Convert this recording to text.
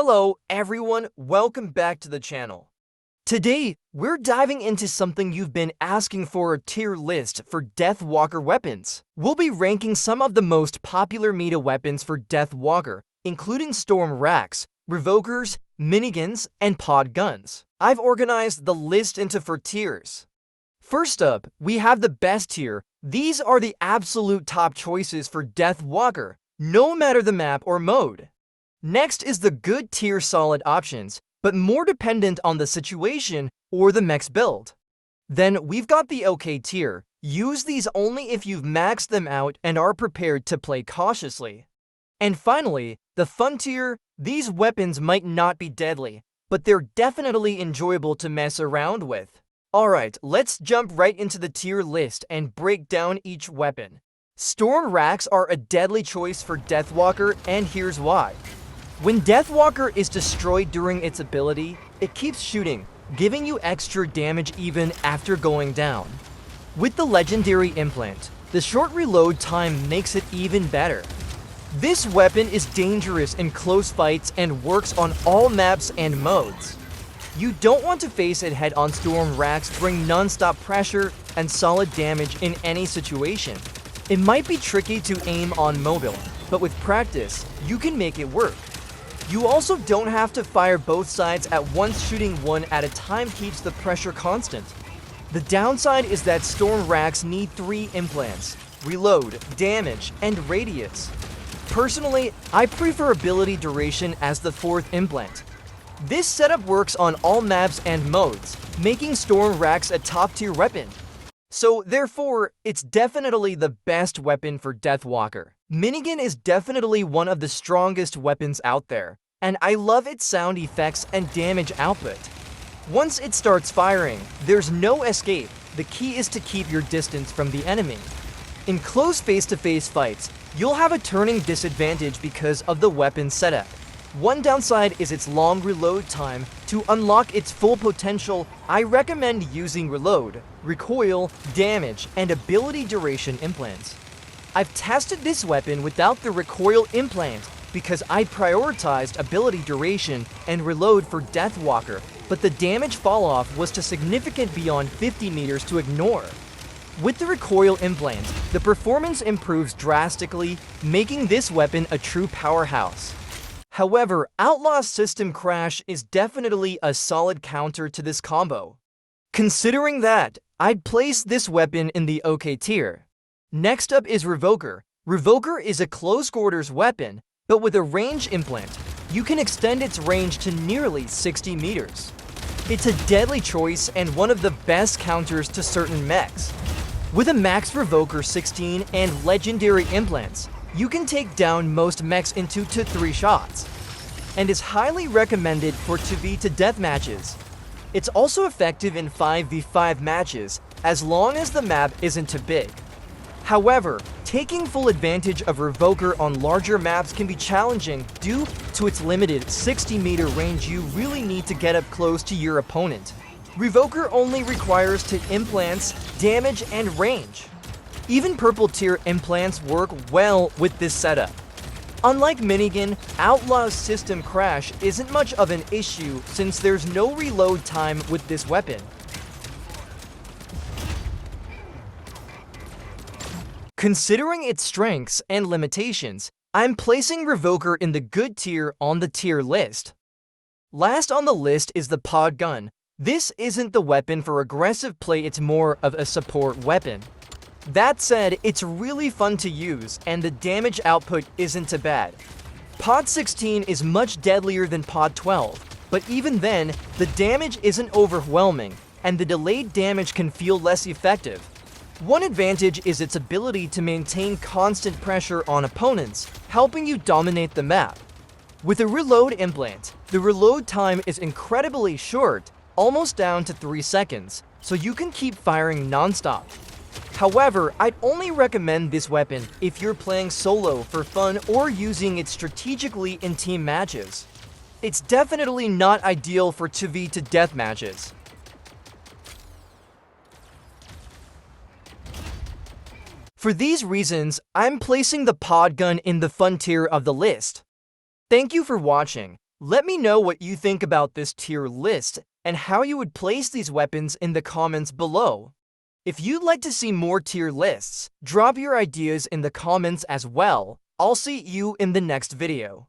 Hello everyone, welcome back to the channel. Today, we're diving into something you've been asking for, a tier list for Deathwalker weapons. We'll be ranking some of the most popular meta weapons for Deathwalker, including storm racks, revokers, minigans, and podguns. I've organized the list into 4 tiers. First up, we have the best tier. These are the absolute top choices for Deathwalker, no matter the map or mode. Next is the good tier, solid options, but more dependent on the situation or the mech's build. Then we've got the okay tier. Use these only if you've maxed them out and are prepared to play cautiously. And finally, the fun tier. These weapons might not be deadly, but they're definitely enjoyable to mess around with. Alright, let's jump right into the tier list and break down each weapon. Storm racks are a deadly choice for Deathwalker, and here's why. When Deathwalker is destroyed during its ability, it keeps shooting, giving you extra damage even after going down. With the legendary implant, the short reload time makes it even better. This weapon is dangerous in close fights and works on all maps and modes. You don't want to face it head-on. Storm racks bring non-stop pressure and solid damage in any situation. It might be tricky to aim on mobile, but with practice, you can make it work. You also don't have to fire both sides at once. Shooting one at a time keeps the pressure constant. The downside is that storm racks need 3 implants: reload, damage, and radius. Personally, I prefer ability duration as the 4th implant. This setup works on all maps and modes, making storm racks a top tier weapon. So therefore, it's definitely the best weapon for Deathwalker. Minigan is definitely one of the strongest weapons out there, and I love its sound effects and damage output. Once it starts firing, there's no escape. The key is to keep your distance from the enemy. In close face-to-face fights, you'll have a turning disadvantage because of the weapon setup. One downside is its long reload time. To unlock its full potential, I recommend using reload, recoil, damage, and ability duration implants. I've tested this weapon without the recoil implant because I prioritized ability duration and reload for Deathwalker, but the damage falloff was too significant beyond 50 meters to ignore. With the recoil implant, the performance improves drastically, making this weapon a true powerhouse. However, Outlaw's system crash is definitely a solid counter to this combo. Considering that, I'd place this weapon in the okay tier. Next up is Revoker. Revoker is a close quarters weapon, but with a range implant, you can extend its range to nearly 60 meters. It's a deadly choice and one of the best counters to certain mechs. With a max Revoker 16 and legendary implants, you can take down most mechs in 2 to 3 shots, and is highly recommended for 2v to death matches. It's also effective in 5v5 matches, as long as the map isn't too big. However, taking full advantage of Revoker on larger maps can be challenging due to its limited 60-meter range. You really need to get up close to your opponent. Revoker only requires 2 implants, damage, and range. Even purple tier implants work well with this setup. Unlike Minigan, Outlaw's system crash isn't much of an issue since there's no reload time with this weapon. Considering its strengths and limitations, I'm placing Revoker in the good tier on the tier list. Last on the list is the Podgun. This isn't the weapon for aggressive play, it's more of a support weapon. That said, it's really fun to use, and the damage output isn't too bad. Pod 16 is much deadlier than Pod 12, but even then, the damage isn't overwhelming, and the delayed damage can feel less effective. One advantage is its ability to maintain constant pressure on opponents, helping you dominate the map. With a reload implant, the reload time is incredibly short, almost down to 3 seconds, so you can keep firing non-stop. However, I'd only recommend this weapon if you're playing solo for fun or using it strategically in team matches. It's definitely not ideal for 2v to death matches. For these reasons, I'm placing the Podgun in the fun tier of the list. Thank you for watching. Let me know what you think about this tier list and how you would place these weapons in the comments below. If you'd like to see more tier lists, drop your ideas in the comments as well. I'll see you in the next video.